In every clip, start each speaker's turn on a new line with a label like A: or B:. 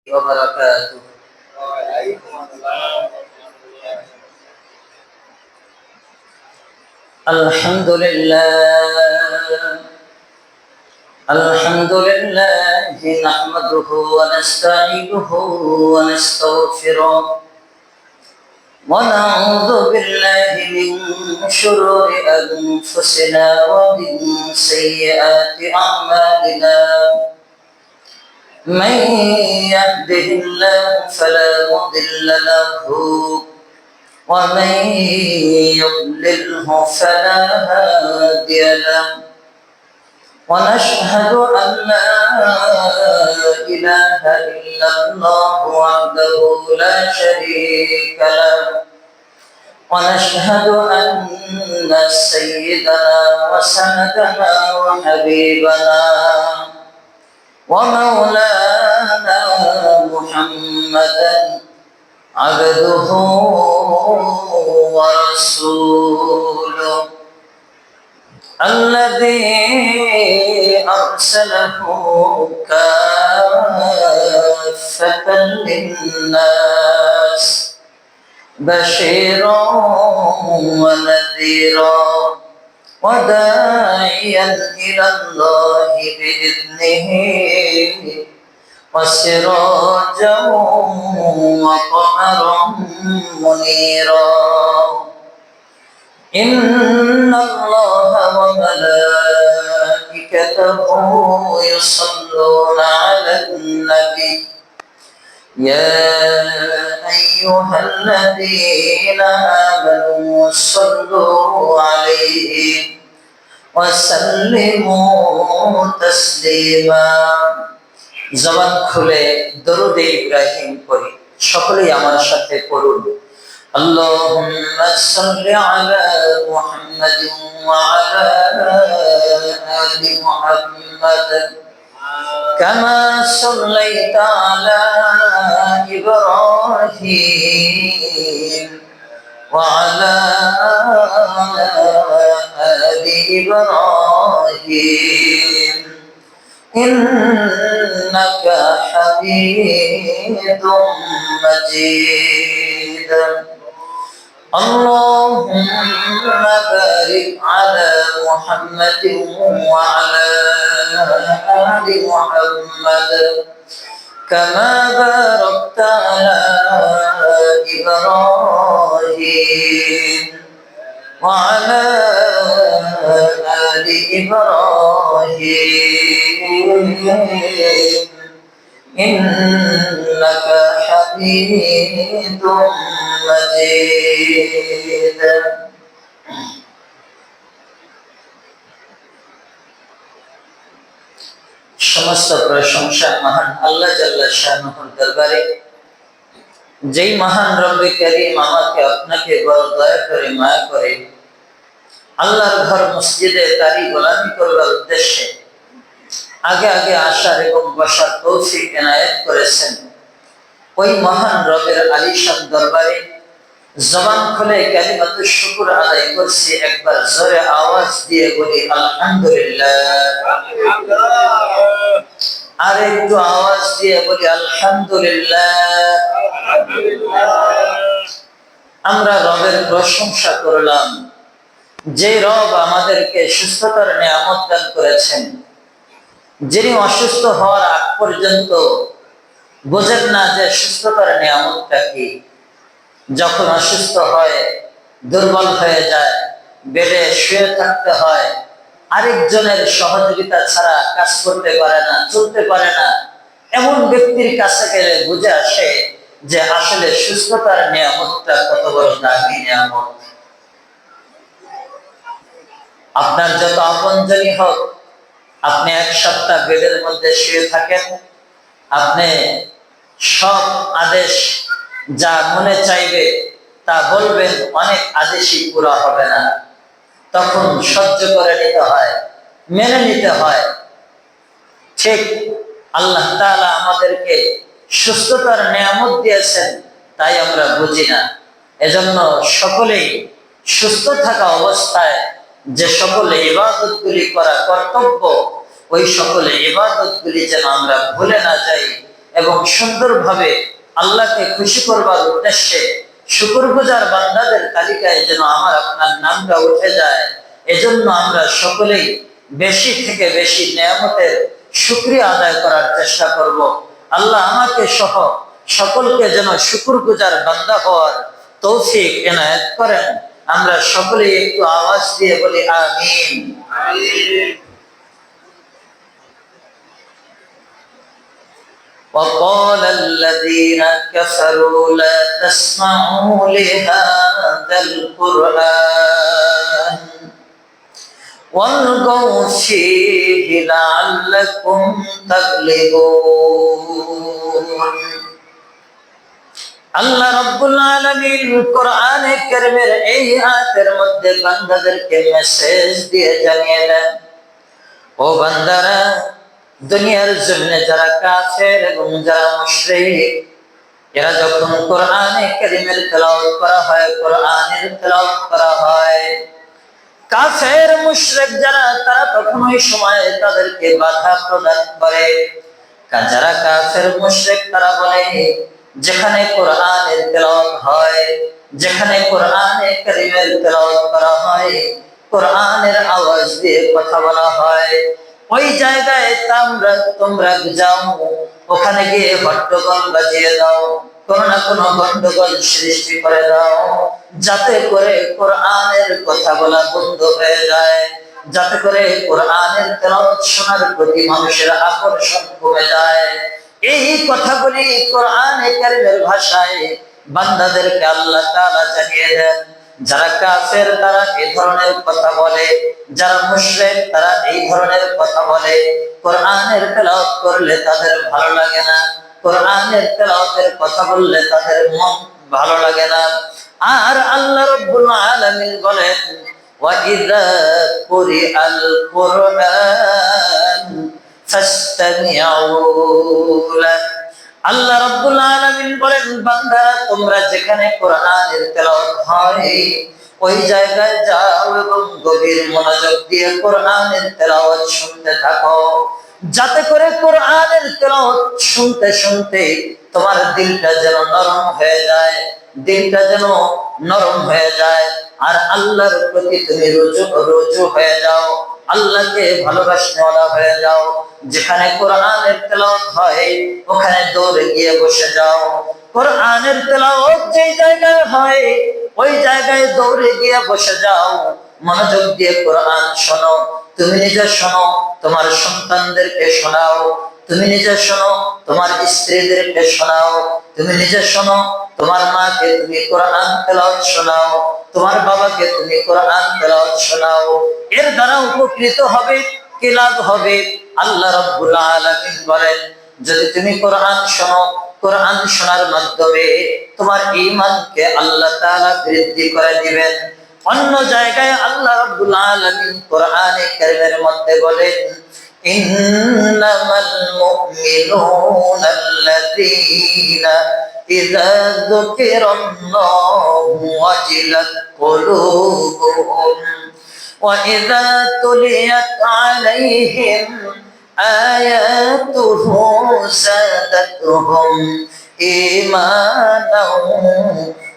A: وبركاته. الحمد لله نحمده ونستعينه ونستغفره ونعوذ بالله من شرور أنفسنا ومن سيئات أعمالنا. من يهده الله فلا مضل له ومن يضلله فلا هادي له. ونشهد أن لا إله إلا الله وحده لا شريك له. ونشهد أن سيدنا وسندنا وحبيبنا ومولانا محمدا عبده ورسوله الذي أرسله كافة للناس بشيرا ونذيرا وداعيا إلى الله بإذنه وسراجا وقمرا منيرا. إن الله وملائكته يصلون على النبي يا أيها الذين آمنوا صلوا عليه وسلموا تسليما. জবান খুলে দরুদ ইব্রাহিম পড়ি, সকলেই আমার সাথে পড়ুন। আল্লাহুম্মা সাল্লি আলা মুহাম্মাদিন ওয়া আলা আলি মুহাম্মাদ কামা সাল্লাইতা আলা ইব্রাহিম ওয়া আলা আলি ইব্রাহিম إنك حميد مجيد. اللهم بارك على محمد وعلى آل محمد كما باركت على إبراهيم وعلى آل إبراهيم إنك حميد مجيد. সমস্ত প্রশংসা মহান আল্লাহ জাল্লা শানুহুর দরবারে, যেই মহান রব্বে কারীম আমাকে আপনাকে বড় দয়া করে মায়া করে আল্লাহর ঘর মসজিদে তারই গোলামি করবার উদ্দেশ্যে আগে আগে আসার এবং বসার তৌফিক এনায়েত করেছেন। ওই মহান রবের আলিশান দরবারে জবান খুলে কালিমাতু শুকর আদায় করছি। একবার জোরে আওয়াজ দিয়ে বলি আলহামদুলিল্লাহ। আর একটু আওয়াজ দিয়ে বলি আলহামদুলিল্লাহ। আমরা রবের প্রশংসা করলাম, যে রব আমাদেরকে সুস্থতার নিয়ামত দান করেছেন, যিনি অসুস্থ হওয়ার আগ পর্যন্ত বোঝেন না যে সুস্থতার নিয়ামতটা কি। যখন অসুস্থ হয়, দুর্বল হয়ে যায়, বেডে শুয়ে থাকতে হয়, আরেকজনের সহযোগিতা ছাড়া কাজ করতে পারে না, চলতে পারে না, এমন ব্যক্তির কাছে গেলে বুঝে আসে যে আসলে সুস্থতার নিয়ামতটা কত বড় দামি নিয়ামত। আপনার যত আপনজনই হোক, আপনি এক সপ্তাহ বেডের মধ্যে শুয়ে থাকেন, আপনি সব আদেশ যা মনে চাইবে তা বলবেন, অনেক আদেশই পুরো হবে না। তখন সহ্য করে নিতে হয়, মেনে নিতে হয়। ঠিক আল্লাহ তাআলা আমাদেরকে সুস্থতার নিয়ামত দিয়েছেন, তাই আমরা বুঝি না। এজন্য সকলেই সুস্থ থাকা অবস্থায় যে সকল ইবাদতগুলি করা কর্তব্য, ওই সকল ইবাদতগুলি যেন আমরা ভুলে না যাই এবং সুন্দরভাবে আল্লাহকে খুশি করবার উদ্দেশ্যে শুকরগুজার বান্দাদের তালিকায় যেন আমার আপনার নামটা উঠে যায়। এজন্য আমরা সকলেই বেশি থেকে বেশি নিয়ামতের শুকরিয়া আদায় করার চেষ্টা করব। আল্লাহ আমাকে সহ সকলকে যেন শুকরগুজার বান্দা হওয়ার তৌফিক এনায়েত করেন। আমরা সকলেই একটু আওয়াজ দিয়ে বলি আমিন। وقال الذين كفروا لا تسمعوا لهذا القرآن والغوا فيه لعلكم تغلبون। আল্লাহ রাব্বুল আলামিন কোরআনে কারীমের এই আয়াতের মধ্যে বান্দাদেরকে মেসেজ দিয়ে জানিয়ে দেন, ও বান্দারা, দুনিয়ার জমিনে যারা কাফের এবং যারা মুশরিক, এরা যখন কোরআনে কারীমের তেলাওয়াত করা হয়, কোরআনের তেলাওয়াত করা হয়, কাফের মুশরিক যারা, তারা তখন ওই সময় তাদেরকে বাধা প্রদান করে। যারা কাফের মুশরিক তারা বলে, যেখানে কোরআনের তেলাওয়াত হয়, যেখানে কোরআনে কারীমের তেলাওয়াত করা হয়, কোরআনের আওয়াজ দিয়ে কথা বলা হয়, ওই জায়গায় তোমরা যাও, ওখানে গিয়ে হট্টগোল বাজিয়ে দাও, কোনো না কোনো গন্ডগোল সৃষ্টি করে দাও, যাতে করে কোরআনের কথা বলা বন্ধ হয়ে যায়, যাতে করে কোরআনের তেলাওয়াত শোনার প্রতি মানুষের আকর্ষণ কমে যায়। এই কথাগুলি কোরআনে কারীমের ভাষায় বান্দাদেরকে আল্লাহ তাআলা জানিয়ে দেন। যারা কাফের তারা এই ধরনের কথা বলে, যারা মুশরিক তারা এই ধরনের কথা বলে। কোরআনের তেলাওয়াত করলে তাদের ভালো লাগে না, কোরআনের তেলাওয়াতের কথা বললে তাদের মন ভালো লাগে না। আর আল্লাহ রাব্বুল আলামিন বলেন, ওয়া ইযা কুরিআল কুরআন ফাসতামিউ লাহু। আল্লাহ রাব্বুল আলামিন বলেন, বান্দারা, তোমরা যেখানে কোরআনের তেলাওয়াত হয় ওই জায়গায় যাও এবং গভীর মনোযোগ দিয়ে কোরআনের তেলাওয়াত শুনতে থাকো, যাতে করে কোরআনের তেলাওয়াত শুনতে শুনতে তোমার দিলটা যেন নরম হয়ে যায়, দিলটা যেন নরম হয়ে যায়, আর আল্লাহর প্রতি তুমি রুজু হয়ে যাও, আল্লাহকে ভালোবাসনেওয়ালা হয়ে যাও। যেখানে কোরআনের তেলাওয়াত হয় ওখানে দৌড়ে গিয়ে বসে যাও। কোরআনের তেলাওয়াত যে জায়গায় হয় ওই জায়গায় দৌড়ে গিয়ে বসে যাও, মনোযোগ দিয়ে কোরআন শোনো। তুমি নিজে শোনো, তোমার সন্তানদেরকে শোনাও, তুমি নিজে শোনো, তোমার স্ত্রীদেরকে শোনাও, তুমি নিজে শোনো, তোমার মাকে তুমি কোরআন তেলাওয়াত শোনাও, তোমার বাবাকে তুমি কোরআন তেলাওয়াত শোনাও। এর দ্বারা উপকৃত হবে, কি লাভ হবে? আল্লাহ রাব্বুল আলামিন বলেন, যদি তুমি কোরআন শোনো, কোরআন শোনার মাধ্যমে তোমার ঈমানকে আল্লাহ তাআলা বৃদ্ধি করে দিবেন। অন্য জায়গায় আল্লাহ রাব্বুল আলামিন কোরআনে কারীমের মধ্যে বলেন, ইন্নামাল মুমিনুনা আল্লাযীনা ইযা যুকিরাল্লাহু ওয়াজিলাত কুলুবুহুম ওয়া ইযা তুলিয়াত আলাইহিম আয়াতুহু যাদাতুহুম ঈমানাও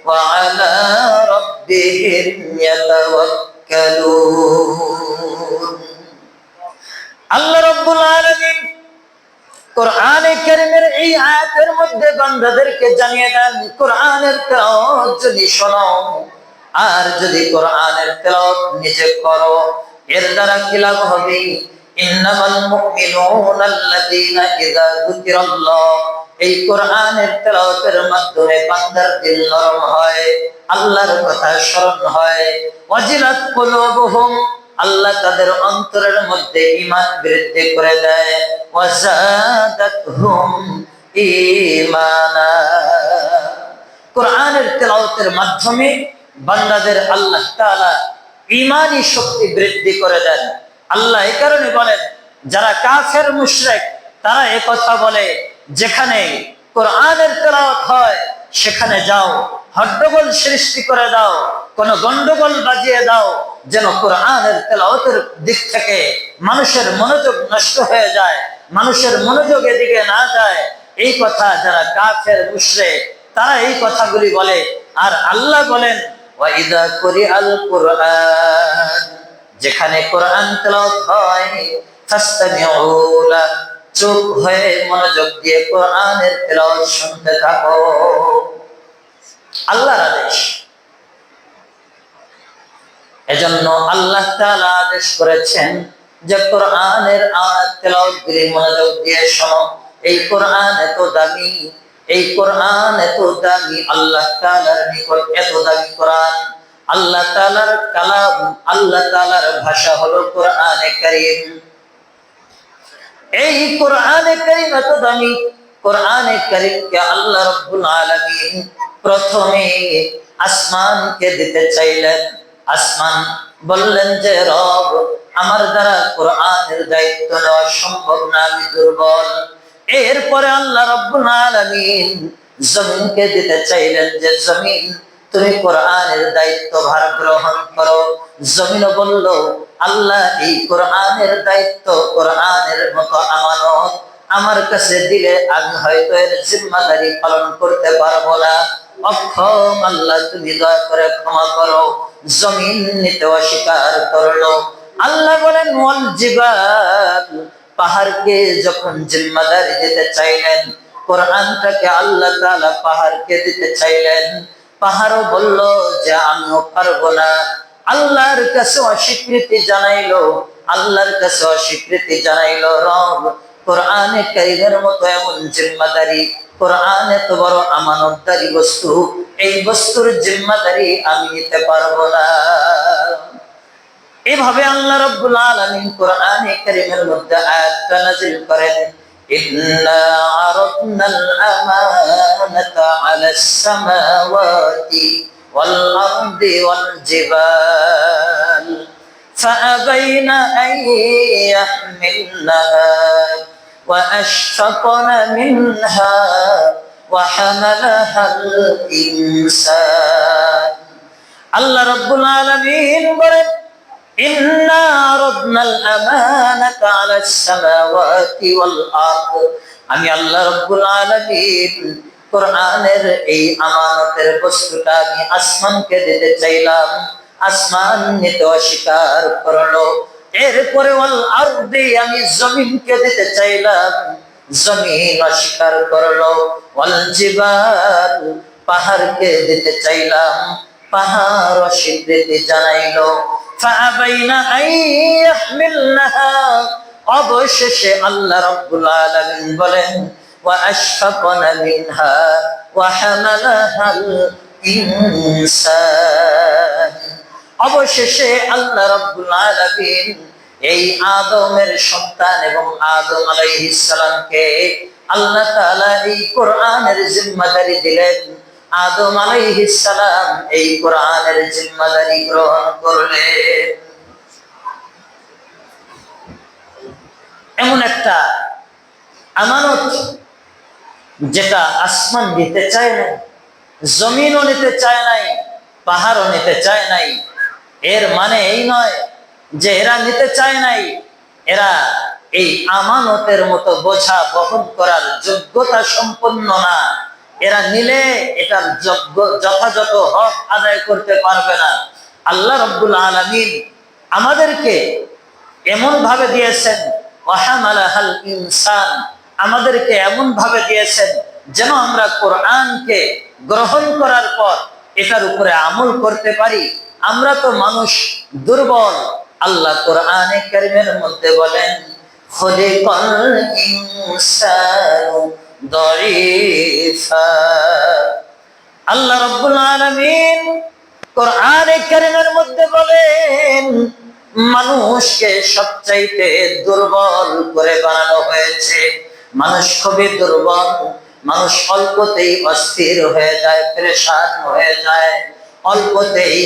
A: ওয়া আলা রাব্বিহিম ইয়াতাওয়াক্কালুন। আল্লাহ রাব্বুল আলামিন কোরআনে কারীমের এই আয়াতের মধ্যে বান্দাদেরকে জানিয়ে দেন, কোরআনের তেলাওয়াত যদি শোনো আর যদি কোরআনের তেলাওয়াত নিজে করো, এর দ্বারা কি লাভ হবে? ইন্নামাল মুমিনুনা আল্লাযীনা ইযা যুকিরাল্লাহ, এই কোরআনের তেলাওয়াতের মাধ্যমে বান্দার দিল নরম হয়, আল্লাহর কথা স্মরণ হয়। ওয়াজিলাত কুলুবুহুম, আল্লাহ তাদের অন্তরের মধ্যে ঈমান বৃদ্ধি করে দেয়। ওয়াজাদাতহুম ঈমানা, কোরআনের তেলাওয়াতের মাধ্যমে বান্দাদের আল্লাহ তাআলা ঈমানি শক্তি বৃদ্ধি করে দেন। আল্লাহ এই কারণে বলেন, যারা কাফের মুশরিক তারা এই কথা বলে, যেখানে কোরআনের তেলাওয়াত হয় সেখানে যাও, হট্টগোল সৃষ্টি করে দাও, কোনো গন্ডগোল বাজিয়ে দাও, যেন কোরআনের তেলাওয়াতের দিক থেকে মানুষের মনোযোগ নষ্ট হয়ে যায়, মানুষের মনোযোগ এদিকে না যায়। এই কথা যারা কাফের মুশরিক তারা এই কথাগুলি বলে। আর আল্লাহ বলেন ওয়াইদা কুরিআল কুরআন, যেখানে কোরআন তেলাওয়াত হয় ফাসতামিউ লা, চুপ হয়ে মনোযোগ দিয়ে কোরআনের তেলাওয়াত শুনতে থাকো। আল্লাহর আদেশ। এজন্য আল্লাহ তাআলা আদেশ করেছেন যে কোরআনের আয়াত তেলাওয়াতগুলি মনোযোগ দিয়ে শোনো। এই কোরআন এত দামি, এই কোরআন এত দামি, আল্লাহ তাআলার নিকট এত দামি কোরআন। আল্লাহ তাআলার কালাম, আল্লাহ তাআলার ভাষা হলো কোরআনে কারীম। এই কোরআনে কারীম এত দামি, কোরআনে কারীমকে আল্লাহ রাব্বুল আলামিন প্রথমে আসমানকে দিতে চাইলেন। আসমান বললেন যে রব, আমার দ্বারা কোরআনের দায়িত্ব নেওয়া সম্ভব না, আমি দুর্বল। এরপরে আল্লাহ রাব্বুল আলামিন জমিনকে দিতে চাইলেন যে জমিন, তুমি কোরআনের দায়িত্ব ভার গ্রহণ করো। জমিনও বলল আল্লাহ, এই কোরআনের দায়িত্ব, কোরআনের মতো আমানত আমার কাছে দিলে আমি হয়তো এর জিম্মাদারি পালন করতে পারবো না, অক্ষম। আল্লাহ তুমি দয়া করে ক্ষমা করো। জমিন নিতে অস্বীকার করলো। আল্লাহ বলেন ওয়াল জিবাল, পাহাড়কে যখন জিম্মাদারি দিতে চাইলেন, কোরআনটাকে আল্লাহ তাআলা পাহাড়কে দিতে চাইলেন, পাহাড়ও বলল যে আমিও পারবো না। আল্লাহর কাছে অস্বীকৃতি জানাইলো, আল্লাহর কাছে অস্বীকৃতি জানাইলো। রব, কোরআনে কারীমের মতো এমন জিম্মাদারি, কোরআন এত বড় আমানতদারি বস্তু, এই বস্তুর জিম্মাদারি আমি নিতে পারবো না। এভাবে আল্লাহ রাব্বুল আলামিন কোরআনে কারীমের মধ্যে আয়াতটা নাযিল করেন, ইন্না আরাদনাল আমানাতা আলাস সামাওয়াতি ওয়াল আরদি ওয়াল জিবাল ফাআবাইনা আন ইয়াহমিলনাহা ওয়া আশফাকনা মিনহা ওয়া হামালাহাল ইনসান। আল্লাহ রাব্বুল আলামিন বলেন ইন্না আরাদনাল আমানাতা আলাস সামাওয়াতি ওয়াল আরদ, আমি আল্লাহ রাব্বুল আলামিন কোরআনের এই আমানতের বস্তুটা আমি আসমানকে দিতে চাইলাম, আসমান নিতে অস্বীকার করলো। এরপরে ওয়াল আরদি, আমি জমিনকে দিতে চাইলাম, জমিন অস্বীকার করলো। ওয়াল জিবাল, পাহাড়কে দিতে চাইলাম, পাহাড় অস্বীকৃতি জানাইলো। ফাআবাইনা আন ইয়াহমিলনাহা, অবশেষে আল্লাহ রাব্বুল আলামিন বলেন ওয়া আশফাকনা মিনহা ওয়া হামালাহাল ইনসান। অবশেষে আল্লাহ রাব্বুল আলামিন এই আদমের সন্তান এবং আদম আলাইহিস সালামকে আল্লাহ তাআলা এই কোরআনের জিম্মাদারি দিলেন। আদম আলাইহিস সালাম এই কোরআনের জিম্মাদারি গ্রহণ করলেন। এমন একটা আমানত যেটা আসমান নিতে চায় নাই, জমিনও নিতে চায় নাই, পাহাড়ও নিতে চায় নাই। এর মানে এই নয় যে এরা নিতে চায় নাই, এরা এই আমানতের মতো বোঝা বহন করার যোগ্যতা সম্পন্ন না। এরা নিলে এটার যথাযথ হক আদায় করতে পারবে না। আল্লাহ রাব্বুল আলামিন আমাদেরকে এমন ভাবে দিয়েছেন, ওয়াহামালাহাল ইনসান, আমাদেরকে এমন ভাবে দিয়েছেন যেন আমরা কোরআনকে গ্রহণ করার পর এটার উপরে আমল করতে পারি। আমরা তো মানুষ, দুর্বল। আল্লাহ কোরআনে কারীমের মধ্যে বলেন খুলিকাল ইনসানু দাঈফা। আল্লাহ রাব্বুল আলামিন কোরআনে কারীমের মধ্যে বলেন মানুষকে সবচাইতে দুর্বল করে বানানো হয়েছে। মানুষ খুবই দুর্বল, মানুষ অল্পতেই অস্থির হয়ে যায়, পেরেশান হয়ে যায়, অল্পতেই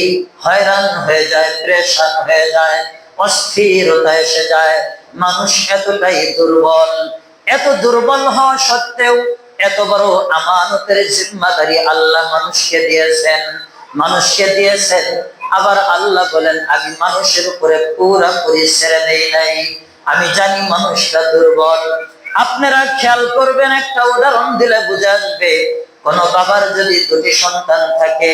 A: হয়রান হয়ে যায়, পেরেশান হয়ে যায়, অস্থিরতা এসে যায়। মানুষ এতটাই দুর্বল। এত দুর্বল হওয়া সত্ত্বেও এত বড় আমানতের জিম্মাদারি আল্লাহ মানুষকে দিয়েছেন, মানুষকে দিয়েছেন। আবার আল্লাহ বলেন আমি মানুষের উপরে পুরোপুরি ছেড়ে দেই নাই। আমি জানি মানুষটা দুর্বল, আপনারা খেয়াল করবেন, একটা উদাহরণ দিলে বুঝে আসবে। কোন বাবার যদি দুটি সন্তান থাকে,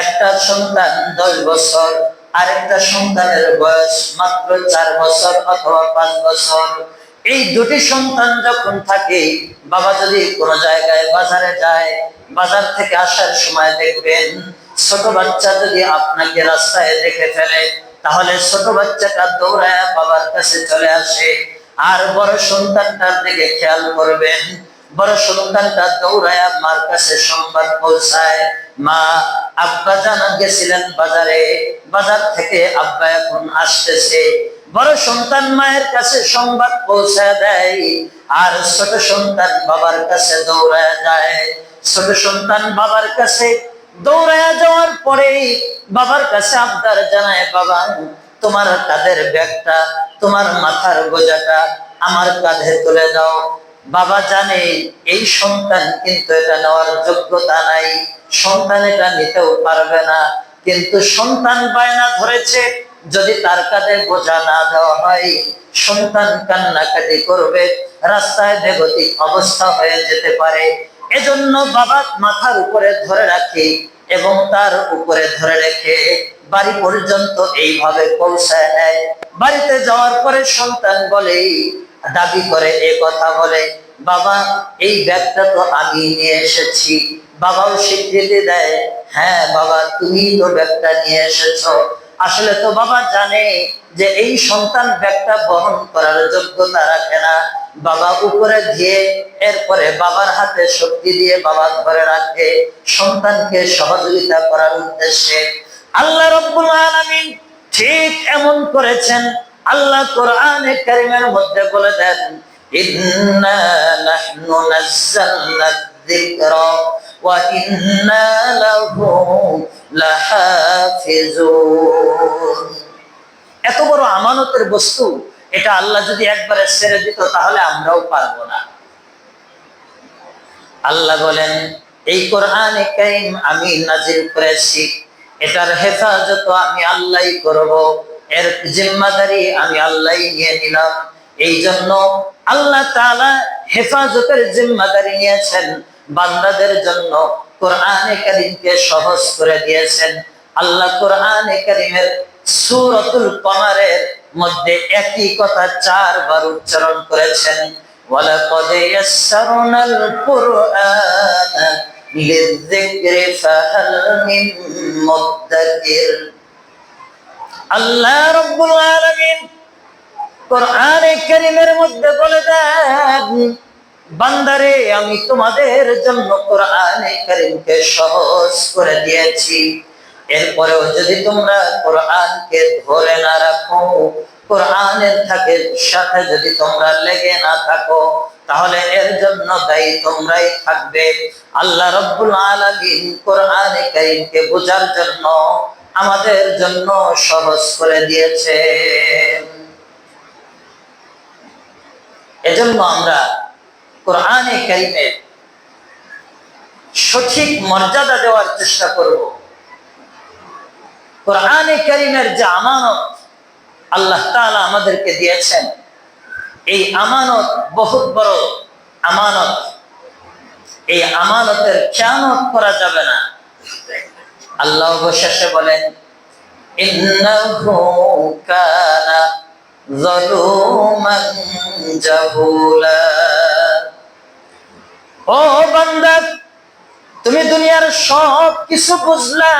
A: একটা সন্তান 10 বছর, আর একটা সন্তানের বয়স মাত্র 4 বছর অথবা 5 বছর। এই দুটি সন্তান যখন থাকে, বাবা যদি কোনো জায়গায় বাজারে যায়, বাজার থেকে আসার সময় দেখবেন ছোট বাচ্চা যদি আপনাকে রাস্তায় দেখে ফেলে, তাহলে ছোট বাচ্চাটা দৌড়ায় বাবার কাছে চলে আসে। আর বড় সন্তানটার দিকে খেয়াল করবেন, বড় সন্তানটা দৌড়ায় মার কাছে সংবাদ পৌঁছায়, মা, আব্বা জানা গেছিলেন বাজারে, বাজার থেকে আব্বা এখন আসতেছে। বড় সন্তান মায়ের কাছে সংবাদ পৌঁছায় দেয়, আর ছোট সন্তান বাবার কাছে দৌড়ায় যায়। ছোট সন্তান বাবার কাছে দৌড়ায় যাওয়ার পরে বাবার কাছে আবদার জানায়, বাবা, তোমার কাঁধের ব্যাগটা, তোমার মাথার বোঝাটা আমার কাঁধে তুলে দাও। বাবা জানে এই সন্তান কিন্তু এটা নেওয়ার যোগ্যতা নাই, সন্তান এটা নিতেও পারবে না, কিন্তু সন্তান বায়না ধরেছে, যদি তার কাঁধে বোঝা না দেওয়া হয় সন্তান কান্নাকাটি করবে, রাস্তায় বেগতিক অবস্থা হয়ে যেতে পারে। এজন্য বাবা মাথার উপরে ধরে রাখে এবং তার উপরে ধরে রেখে বাড়ি পর্যন্ত এইভাবে পৌঁছায় নেয়। বাড়িতে যাওয়ার পরে সন্তান বলে, দাবি করে, এ কথা বলে, বাবা, এই ব্যাগটা তো আমি নিয়ে এসেছি। বাবাও স্বীকৃতি দেয়, হ্যাঁ বাবা, তুমি তো ব্যাগটা নিয়ে এসেছো। আসলে তো বাবা জানে যে এই সন্তান ব্যাগটা বহন করার যোগ্যতা রাখে না। বাবা উপরে দিয়ে এরপরে বাবার হাতে শক্তি দিয়ে বাবা ধরে রাখে সন্তানকে সহযোগিতা করার উদ্দেশ্যে। আল্লাহ রাব্বুল আলামিন ঠিক এমন করেছেন। আল্লাহ কোরআনে কারীমের মধ্যে বলে দেন, ইন্না নাহনু নাযালনা যিকরা ওয়া ইন্না লাহু লাহাফিজুন। এত বড় আমানতের বস্তু, এটা আল্লাহ যদি একবারে ছেড়ে দিত তাহলে আমরাও পারবো না। আল্লাহ বলেন, এই কোরআনে কারীম আমি নাজিল করেছি, এটার হেফাজত আমি আল্লাহই করব, এর জিম্মাদারি আমি আল্লাহই নিয়ে নিলাম। এই জন্য আল্লাহ তাআলা হেফাজতের জিম্মাদারি নিয়েছেন বান্দাদের জন্য, কোরআনে কারীমকে সহজ করে দিয়েছেন। আল্লাহ কোরআনে কারীমের সূরাতুল কমারের মধ্যে একই কথা 4 বার উচ্চারণ করেছেন, ওয়ালাকাদ ইয়াসসারনাল কুরআনা লিযিকরি ফাহাল মিন মুদ্দাকির। আল্লাহ রাব্বুল আলামিন কোরআনে কারীমের মধ্যে বলে দেন, বান্দারে, আমি তোমাদের জন্য কোরআনে কারীমকে সহজ করে দিয়েছি। এরপরেও যদি তোমরা কোরআনকে ধরে না রাখো, কোরআনের সাথে যদি তোমরা লেগে না থাকো, তাহলে এর জন্য দায়ী তোমরাই থাকবে। আল্লাহ রাব্বুল আলামিন কোরআনে কারীমকে বোঝার জন্য আমাদের জন্য সহজ করে দিয়েছে। এজন্য আমরা কোরআনে কারীমের সঠিক মর্যাদা দেওয়ার চেষ্টা করব। কোরআনে কারীমের যে আমানত আল্লাহ তাআলা আমাদেরকে দিয়েছেন, এই আমানত বহুত বড় আমানত। এই আমানতের খেয়ানত করা যাবে না। আল্লাহ অবশেষে বলেন, ইন্নাহু কানা যালুমান জাহুলা। ও বান্দা, তুমি দুনিয়ার সব কিছু বুঝলা,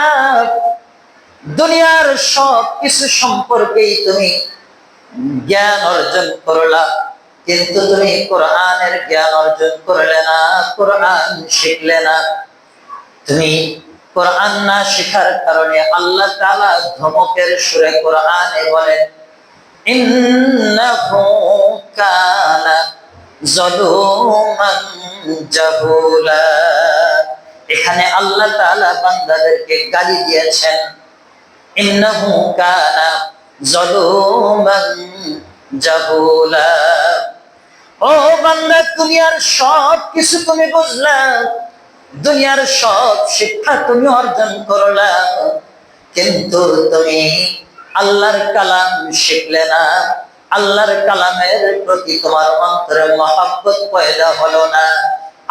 A: দুনিয়ার সব কিছু সম্পর্কেই তুমি জ্ঞান অর্জন করলা, কিন্তু তুমি কোরআনের জ্ঞান অর্জন করলে না, কোরআন শিখলে না। তুমি কোরআন না শেখার কারণে আল্লাহ তাআলা ধমকের সুরে কোরআনে বলেন, ইন্নাহু কানা যালুমান জাহুলা। এখানে আল্লাহ তাআলা বান্দাদেরকে গালি দিয়েছেন, ইন্নাহু কানা যালুমান জাহুলা। ও বান্দা, দুনিয়ার সব কিছু তুমি বুঝলা, দুনিয়ার সব শিক্ষা তুমি অর্জন করলা, কিন্তু তুমি আল্লাহর কালাম শিখলে না, আল্লাহর কালামের প্রতি তোমার অন্তরে মহব্বত পয়দা হলো না,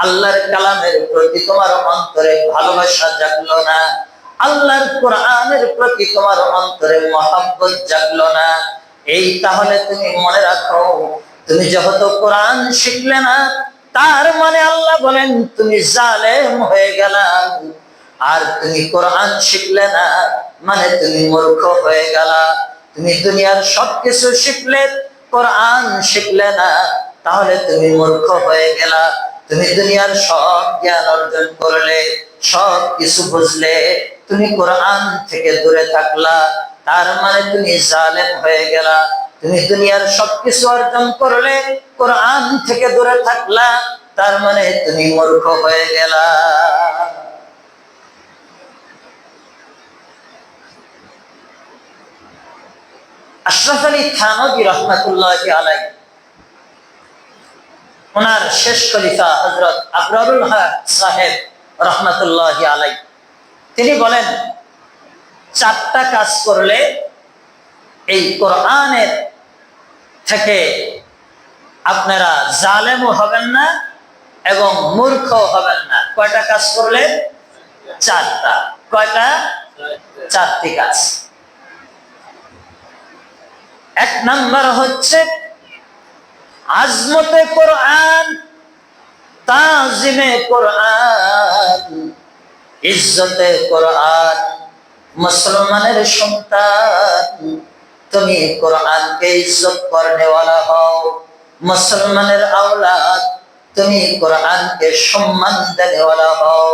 A: আল্লাহর কালামের প্রতি তোমার অন্তরে ভালোবাসা জাগলো না, আল্লাহর কোরআনের প্রতি তোমার অন্তরে মহব্বত জাগলো না, এই তাহলে তুমি মনে রাখো, তুমি যেহেতু কোরআন শিখলে না, তার মানে আল্লাহ বলেন তুমি জালেম হয়ে গেলা। আর তুমি কোরআন শিখলে না মানে তুমি মূর্খ হয়ে গেলা। তুমি দুনিয়ার সবকিছু শিখলে, কোরআন শিখলে না, তাহলে তুমি মূর্খ হয়ে গেলা। তুমি দুনিয়ার সব জ্ঞান অর্জন করলে, সব কিছু বুঝলে, তুমি কোরআন থেকে দূরে থাকলা, তার মানে তুমি জালেম হয়ে গেলা। তুমি দুনিয়ার সবকিছু অর্জন করলে, কোরআন থেকে দূরে থাকলা, তার মানে তুমি মূর্খ হয়ে গেলা। আশরাফ আলী থানভী রহমাতুল্লাহি আলাইহি, ওনার শেষ খলিফা হযরত আবরারুল হক সাহেব রহমাতুল্লাহি আলাইহি, তিনি বলেন চারটা কাজ করলে এই কোরআনের থেকে আপনারা জালেমও হবেন না এবং মূর্খ হবেন না। কয়টা কাজ করলে? চারটা। কয়টা? চারটি কাজ। এক নাম্বার হচ্ছে আজমতে কোরআন, তাজিমে কোরআন, ইজ্জতে কোরআন। মুসলমানের সন্তান, তুমি কোরআনকে ইজ্জত করনেওয়ালা হও। মুসলমানের আওলাদ, তুমি কোরআনকে সম্মান দেনেওয়ালা হও।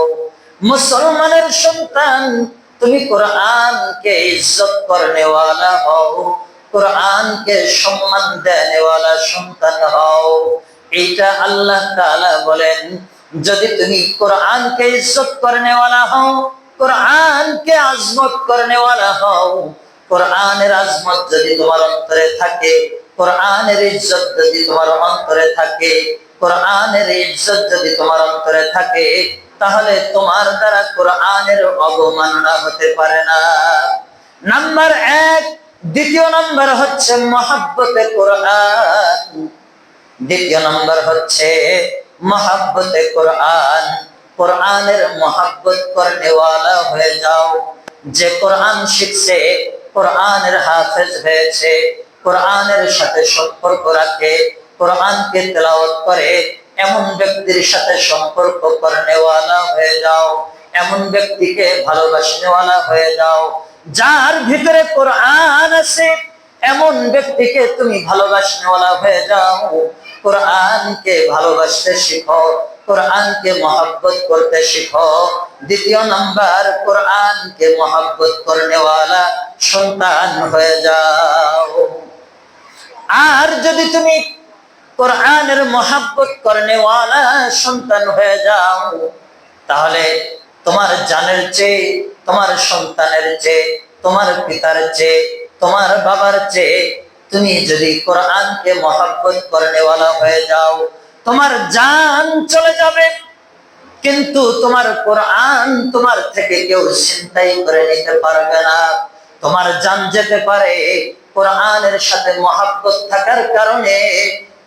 A: মুসলমানের সন্তান, তুমি কোরআনকে ইজ্জত করনেওয়ালা হও, কোরআনকে সম্মান দেনেওয়ালা সন্তান হও। এইটা আল্লাহ তাআলা বলেন, যদি তুমি কোরআনকে ইজ্জত করনেওয়ালা হও, কোরআনকে আজমত করনেওয়ালা হও, কোরআনের আজমত যদি তোমার অন্তরে থাকে, কোরআনের ইজ্জত যদি তোমার অন্তরে থাকে, কোরআনের ইজ্জত যদি তোমার অন্তরে থাকে, তাহলে তোমার দ্বারা কোরআনের অবমাননা হতে পারে না। নাম্বার এক। দ্বিতীয় নাম্বার হচ্ছে মহব্বতে কোরআন। দ্বিতীয় নাম্বার হচ্ছে মহব্বতে কোরআন। কোরআনের মহব্বত করনেওয়ালা হয়ে যাও। যে কোরআন শিখছে, কোরআনের হাফেজ হয়েছে, কোরআনের সাথে সম্পর্ক রাখে, কোরআনকে তেলাওয়াত করে, এমন ব্যক্তির সাথে সম্পর্ক করনেওয়ালা হয়ে যাও। এমন ব্যক্তিকে ভালোবাসনেওয়ালা হয়ে যাও। যার ভিতরে কোরআন আছে, এমন ব্যক্তিকে তুমি ভালোবাসনেওয়ালা হয়ে যাও। কোরআনকে ভালোবাসতে শিখো, কোরআনকে মহব্বত করতে শিখো। দ্বিতীয় নাম্বার, কোরআনকে মহব্বত করনেওয়ালা সন্তান হয়ে যাও। আর যদি তুমি কোরআনের মহব্বত করনেওয়ালা সন্তান হয়ে যাও, তাহলে তোমার জানের চেয়ে, তোমার সন্তানের চেয়ে, তোমার পিতার চেয়ে, তোমার বাবার চেয়ে তুমি যদি কোরআনকে মহব্বত করনেওয়ালা হয়ে যাও, তোমার জান চলে যাবে, কিন্তু তোমার কোরআন তোমার থেকে কেউ ছিনতাই করে নিতে পারবে না। তোমার জান যেতে পারে, কোরআনের সাথে মহব্বত থাকার কারণে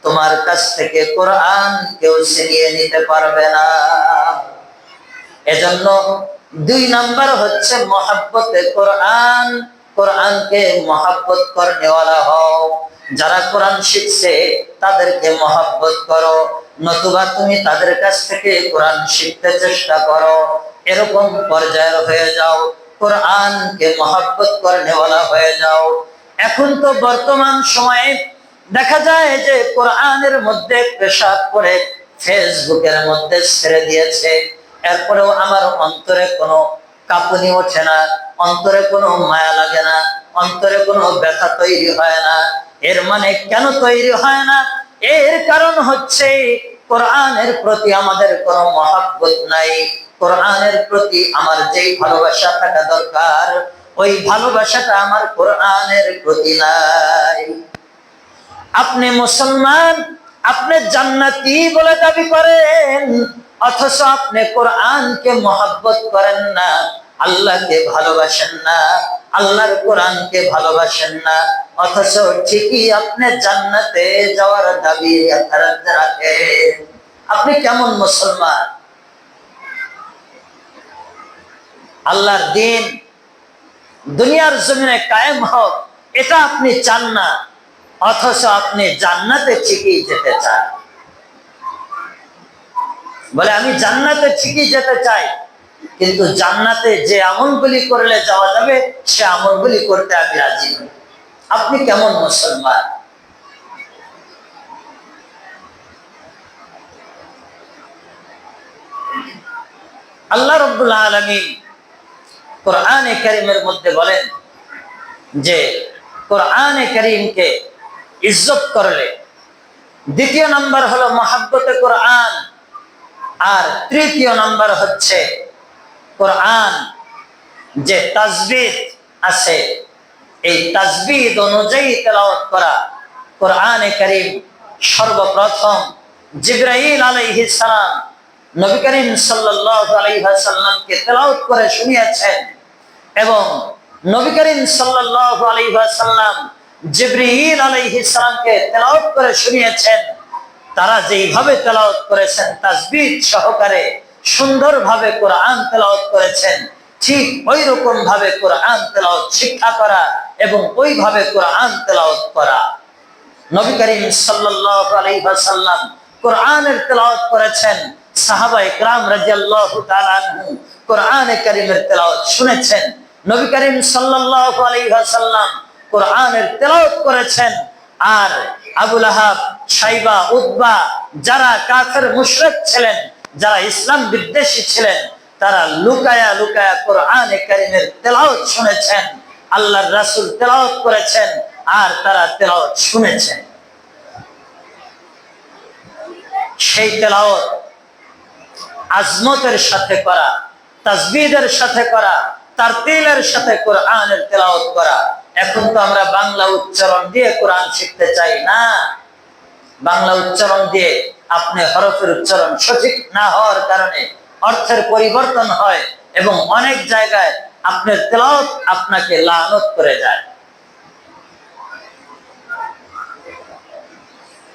A: তোমার কাছ থেকে কোরআন কেউ ছিনিয়ে নিতে পারবে না। এজন্য দুই নাম্বার হচ্ছে মহব্বতে কোরআন। কোরআনকে মহব্বত করনেওয়ালা হও। যারা কোরআন শিখছে তাদেরকে মহব্বত করো, নতুবা তুমি তাদের কাছ থেকে কোরআন শিখতে চেষ্টা করো। এরকম পর্যায়ের হয়ে যাও, কোরআনকে মহব্বত করনেওয়ালা হয়ে যাও। এখন তো বর্তমান সময়ে দেখা যায় যে কোরআনের মধ্যে পেশাব করে ফেসবুকের মধ্যে ছেড়ে দিয়েছে, এরপরেও আমার অন্তরে কোনো কাঁপুনি ওঠে না, অন্তরে কোনো মায়া লাগে না, অন্তরে কোনো ব্যথা তৈরি হয় না। এর মানে কেন তৈরি হয় না? এর কারণ হচ্ছে কোরআনের প্রতি আমাদের কোনো মহব্বত নাই। কোরআনের প্রতি আমার যেই ভালোবাসা থাকা দরকার, ওই ভালোবাসাটা আমার কোরআনের প্রতি নাই। আপনি মুসলমান, আপনি জান্নাতি বলে দাবি করেন, অথচ আপনি কোরআনকে মহব্বত করেন না, আল্লাহকে ভালোবাসেন না, আল্লাহর কোরআনকে ভালোবাসেন না। অথচ ঠিকই আপনি জান্নাতে যাওয়ার দাবি রাখেন। আপনি কেমন মুসলমান? আল্লাহর দিন দুনিয়ার জমিনে কায়েম হোক এটা আপনি চান না, অথচ আপনি জান্নাতে ঠিকই যেতে চান। বলে আমি জান্নাতে ঠিকই যেতে চাই, কিন্তু জান্নাতে যে আমলগুলি করলে যাওয়া যাবে সে আমলগুলি করতে আমি রাজি নই। আপনি কেমন মুসলমান? আল্লাহ রাব্বুল আলামিন কোরআনে কারীমের মধ্যে বলেন যে কোরআনে কারীমকে ইজ্জত করলে দ্বিতীয় নাম্বার হলো মহব্বতে কোরআন, আর তৃতীয় নাম্বার হচ্ছে কোরআন যে তাজবিদ আছে এই তাজবিদ অনুযায়ী তেলাওয়াত করা। কোরআনে কারীম সর্বপ্রথম জিবরাইল আলাইহিস সালাম নবী করিম সাল্লাল্লাহু আলাইহি ওয়াসাল্লামকে তেলাওয়াত করে শুনিয়েছেন, এবং নবী করিম সাল্লাল্লাহু আলাইহি ওয়াসাল্লাম জিবরাইল আলাইহিস সালামকে তেলাওয়াত করে শুনিয়েছেন। তারা যেইভাবে তেলাওয়াত করেছেন তাসবিহ সহকারে সুন্দরভাবে কোরআন তেলাওয়াত করেছেন, ঠিক ওই রকম ভাবে কোরআন তেলাওয়াত শিক্ষা করা এবং ওইভাবে কোরআন তেলাওয়াত করা। নবী করিম সাল্লাল্লাহু আলাইহি ওয়াসাল্লাম কোরআনের তেলাওয়াত করেছেন, সাহাবায়ে কেরাম রাদিয়াল্লাহু তাআলা আনহু কোরআনে কারীমের তেলাওয়াত শুনেছেন। নবী করিম সাল্লাল্লাহু আলাইহি ওয়াসাল্লাম কোরআনের তেলাওয়াত করেছেন। আর আবু লাহাব, শাইবা, উতবা যারা কাফের মুশরিক ছিলেন, যারা ইসলাম বিদ্বেষী ছিলেন, তারা লুকায়া লুকায়া কোরআনে কারীমের তেলাওয়াত শুনেছেন। আল্লাহর রাসূল তেলাওয়াত করেছেন আর তারা তেলাওয়াত শুনেছেন। সেই তেলাওয়াত আজমতের সাথে করা, তাসবিদের সাথে করা, তারতিলের সাথে কোরআনের তেলাওয়াত করা। এখন তো আমরা বাংলা উচ্চারণ দিয়ে কোরআন শিখতে চাই না। বাংলা উচ্চারণ দিয়ে আপনি হরফের উচ্চারণ সঠিক না হওয়ার কারণে অর্থের পরিবর্তন হয় এবং অনেক জায়গায় আপনার তেলাওয়াত আপনাকে লানত করে যায়।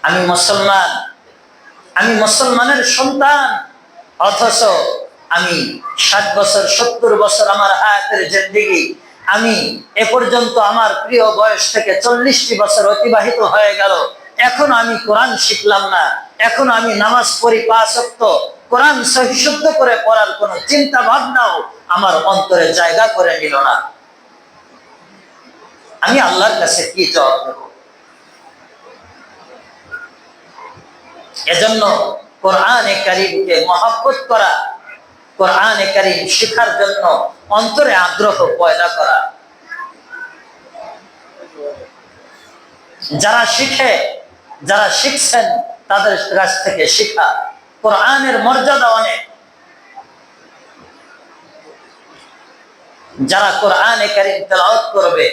A: আমি মুসলমান, আমি মুসলমানের সন্তান, অথচ আমি 60 বছর 70 বছর আমার হায়াতের জিন্দেগি, আমি এ পর্যন্ত আমার প্রিয় বয়স থেকে 40টি বছর অতিবাহিত হয়ে গেল, এখন আমি কোরআন শিখলাম না। এখন আমি নামাজ পড়ি 5 ওয়াক্ত, কোরআন সহি শুদ্ধ করে পড়ার কোনো চিন্তা ভাবনাও আমার অন্তরে জায়গা করে নিল না। আমি আল্লাহর কাছে কি জবাব দেব? এজন্য কোরআনে কারীমকে মহব্বত করা, কোরআনে কারীম শেখার জন্য অন্তরে আগ্রহ পয়দা করা। যারা শিখে, যারা শিখছেন তাদের কাছ থেকে শিখা। কোরআনের মর্যাদা অনেক। যারা কোরআনে কারীম তেলাওয়াত করবে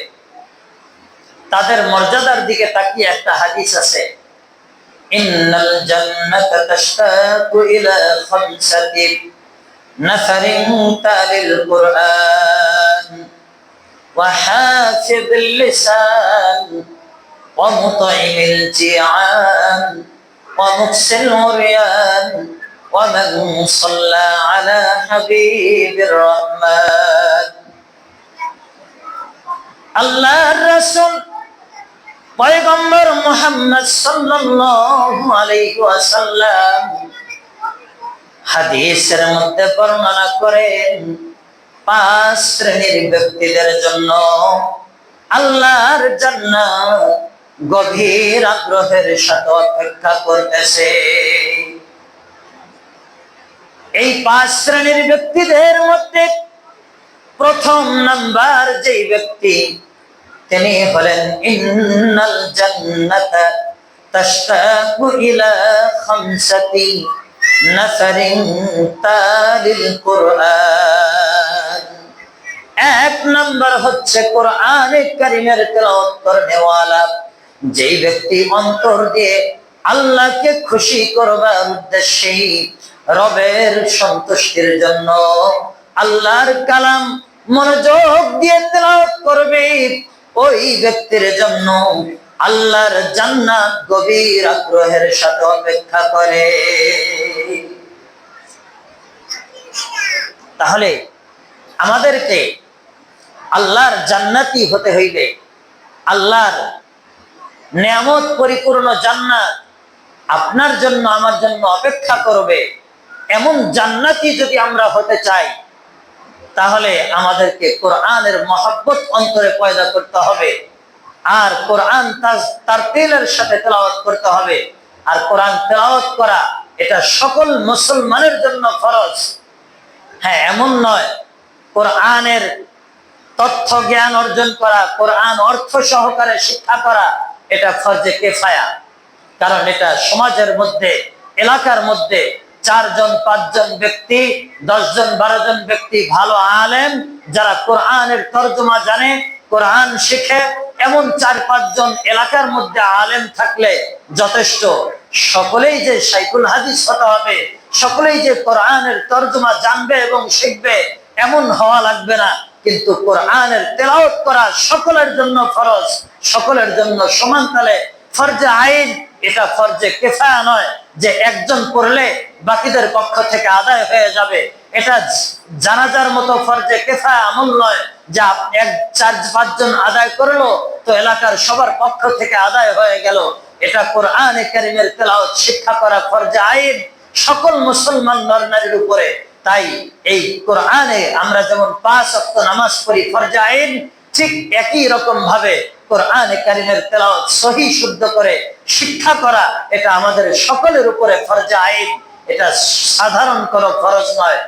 A: তাদের মর্যাদার দিকে তাকিয়ে একটা হাদিস আছে, ইন্নাল জান্নাতা তাশতাকু ইলা খামসাতি নাফারিন তালিল কুরআন ওয়া হাফিযিল লিসান ওয়া মুতঈমিল জিআন ওয়া মুকসিল উরয়ান ওয়া মান সাল্লা আলা হাবিবির রহমান। আল্লাহর রাসূল পয়গম্বর মুহাম্মদ সাল্লাল্লাহু আলাইহি ওয়াসাল্লাম হাদিসের মধ্যে বর্ণনা করেন 5 শ্রেণীর ব্যক্তিদের জন্য আল্লাহর জান্নাত গভীর আগ্রহের সাথে অপেক্ষা করতেছে। এই 5 শ্রেণীর ব্যক্তিদের মধ্যে প্রথম নাম্বার যেই ব্যক্তি, তিনি হলেন ইন্নাল জান্নাতা তাশতাকু ইলা খামসাতি নাফারিন তালিল কুরআন। এক নাম্বার হচ্ছে কোরআনে কারীমের তেলাওয়াত করনেওয়ালা, যেই ব্যক্তি অন্তর দিয়ে আল্লাহকে খুশি করবার উদ্দেশ্যে, রবের সন্তুষ্টির জন্য আল্লাহর কালাম মনোযোগ দিয়ে তেলাওয়াত করবে, ওই ব্যক্তির জন্য আল্লাহর জান্নাত গভীর আগ্রহের সাথে অপেক্ষা করে। তাহলে আমাদেরকে আল্লাহর জান্নাতি হতে হইলে, আল্লাহর নিয়ামত পরিপূর্ণ জান্নাত আপনার জন্য আমার জন্য অপেক্ষা করবে, এমন জান্নাতি যদি আমরা হতে চাই, তাহলে আমাদেরকে কোরআনের মহব্বত অন্তরে পয়দা করতে হবে। আর কোরআন তারতিলের সাথে তেলাওয়াত করতে হবে। আর কোরআন তেলাওয়াত করা এটা সকল মুসলমানের জন্য ফরজ। হ্যাঁ, এমন নয় কোরআনের তথ্য জ্ঞান অর্জন করা, কোরআন অর্থ সহকারে শিক্ষা করা এটা ফরজে কিফায়া। কারণ এটা সমাজের মধ্যে, এলাকার মধ্যে 4 জন 5 জন ব্যক্তি, 10 জন 12 জন ব্যক্তি ভালো আলেম যারা কোরআনের তর্জমা জানে, কোরআন শিখে, এমন 4-5 জন এলাকার মধ্যে আলেম থাকলে যথেষ্ট। সকলেই যে শাইখুল হাদিস হতে হবে, সকলেই যে কোরআনের তর্জমা জানবে এবং শিখবে এমন হওয়া লাগবে না। কিন্তু কোরআনের তেলাওয়াত করা সকলের জন্য ফরজ, সকলের জন্য সমান তালে ফরজে আইন। এটা ফরজে কিফায়া নয় যে একজন পড়লে বাকিদের পক্ষ থেকে আদায় হয়ে যাবে। এটা জানাজার মতো ফরজে কিফায়া আমল নয় যে 4-5 জন আদায় করলো তো এলাকার সবার পক্ষ থেকে আদায় হয়ে গেল। এটা কোরআনে কারীমের তেলাওয়াত শিক্ষা করা ফরজে আইন সকল মুসলমান নর-নারীর উপরে। তাই এই কোরআনে আমরা যেমন 5 ওয়াক্ত নামাজ পড়ি ফরজে আইন, ঠিক একই রকম ভাবে কোরআনে কারীমের তেলাওয়াত সহি শুদ্ধ করে শিক্ষা করা এটা আমাদের সকলের উপরে ফরজে আইন। এটা সাধারণ কোনো ফরজ নয়,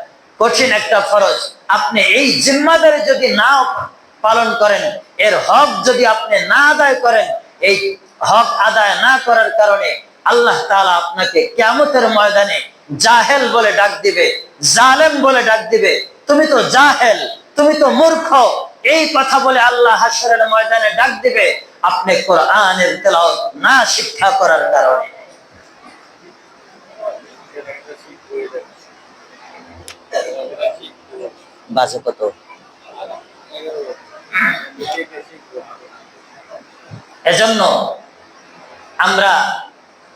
A: কঠিন একটা ফরজ। আপনি এই জিম্মাদারি যদি না পালন করেন, এর হক যদি আপনি না আদায় করেন, এই হক আদায় না করার কারণে আল্লাহ তাআলা আপনাকে কিয়ামতের ময়দানে জাহেল বলে ডাক দিবে, জালেম বলে ডাক দিবে। তুমি তো জাহেল, তুমি তো মূর্খ, এই কথা বলে আল্লাহ হাশরের ময়দানে ডাক দিবে আপনি কোরআনের তেলাওয়াত না শিক্ষা করার কারণে। বাজে কত? এজন্য আমরা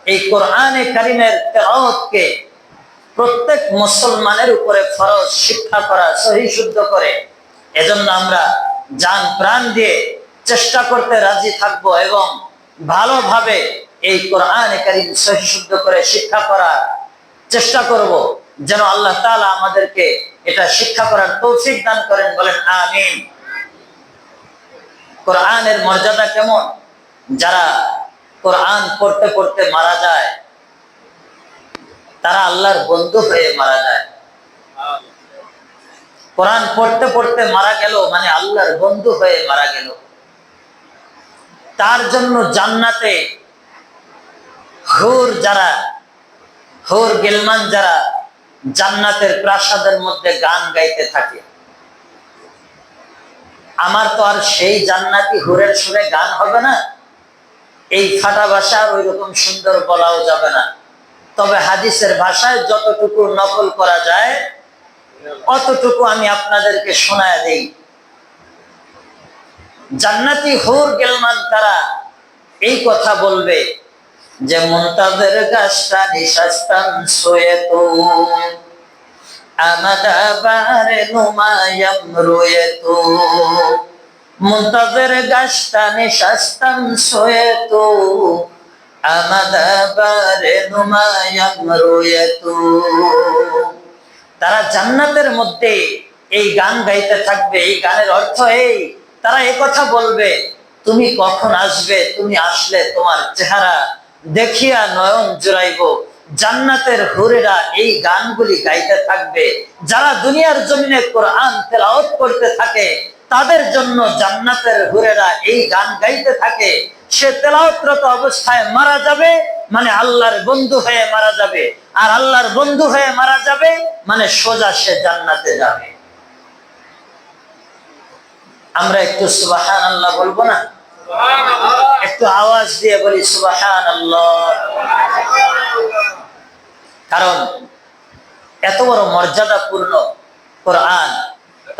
A: এই কোরআনে কারীমের তেলাওয়াতকে প্রত্যেক মুসলমানের উপরে ফরজ শিক্ষা করা সহি শুদ্ধ করে। এজন্য আমরা জান প্রাণ দিয়ে চেষ্টা করতে রাজি থাকবো এবং ভালোভাবে এই কোরআনে কারীম সহি শুদ্ধ করে শিক্ষা করার চেষ্টা করব, যেন আল্লাহ তাআলা আমাদেরকে এটা শিক্ষা করার তৌফিক দান করেন। বলেন আমিন। কোরআনের মর্যাদা কেমন? যারা কোরআন পড়তে পড়তে মারা যায় তারা আল্লাহর বন্ধু হয়ে মারা যায়। কোরআন পড়তে পড়তে মারা গেল মানে আল্লাহর বন্ধু হয়ে মারা গেল। তার জন্য জান্নাতে হুর যারা, হুর গিলমান যারা জান্নাতের প্রাসাদের মধ্যে গান গাইতে থাকে। আমার তো আর সেই জান্নাতি হুরের সুরে গান হবে না, এই ফাটা ভাষা আর ওই রকম সুন্দর বলাও যাবে না। তবে হাদিসের ভাষায় যতটুকু নকল করা যায় অতটুকু আমি আপনাদেরকে শোনায় দেই। জান্নাতি হুর গিলমান তারা এই কথা বলবে যে মুনতাজির গাছটা নিশাস্তান সোয়েতু আমাদা বারে নুমায়াম রুয়েতু। মুনতাজির গাছটা নিশাস্তান সোয়েতু আমাদা বারে নুমায়াম রুয়েতু। তারা জান্নাতের মধ্যে এই গান গাইতে থাকবে। এই গানের অর্থ এই, তারা এই কথা বলবে তুমি কখন আসবে, তুমি আসলে তোমার চেহারা দেখিয়া নয়ন জুড়াইব। জান্নাতের হুরেরা এই গানগুলি গাইতে থাকবে। যারা দুনিয়ার জমিনে কোরআন তেলাওয়াত করতে থাকে তাদের জন্য জান্নাতের হুরেরা এই গান গাইতে থাকে। সে তেলাওয়াতরত অবস্থায় মারা যাবে মানে আল্লাহর বন্ধু হয়ে মারা যাবে, আর আল্লাহর বন্ধু হয়ে মারা যাবে মানে সোজা সে জান্নাতে যাবে। আমরা একটু সুবহানাল্লাহ বলবো না? একটু আওয়াজ দিয়ে বলি সুবহানাল্লাহ। কারণ এত বড় মর্যাদাপূর্ণ কোরআন,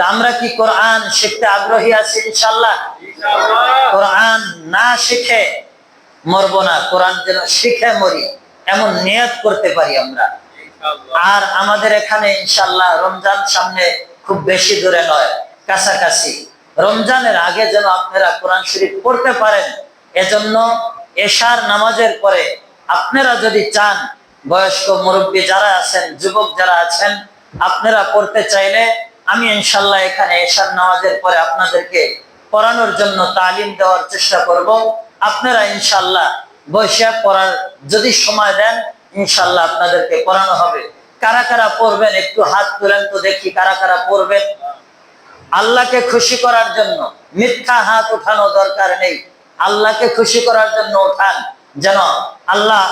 A: তা আমরা কি কোরআন শিখতে আগ্রহী আছি ইনশাআল্লাহ? কোরআন না শিখে মরবো না, কোরআন যেন শিখে মরি এমন নিয়ত করতে পারি আমরা। আর আমাদের এখানে ইনশাআল্লাহ রমজান সামনে, খুব বেশি দূরে নয়, কাছাকাছি। রমজানের আগে যেন আপনারা কোরআন শরীফ পড়তে পারেন, এজন্য এশার নামাজের পরে আপনারা যদি চান, বয়স্ক মুরব্বী যারা আছেন, যুবক যারা আছেন, আপনারা পড়তে চাইলে আমি ইনশাআল্লাহ এখানে এশার নামাজের পরে আপনাদেরকে পড়ানোর জন্য তালিম দেওয়ার চেষ্টা করব। আপনারা ইনশাআল্লাহ বসে পড়ার যদি সময় দেন, ইনশাআল্লাহ আপনাদেরকে পড়ানো হবে। কারা কারা পড়বেন একটু হাত তুলেন তো দেখি, কারা কারা পড়বেন? আল্লাহকে খুশি করার জন্য মিথ্যা হাত উঠানো দরকার নেই, আল্লাহকে খুশি করার জন্য উঠান, যেন আল্লাহ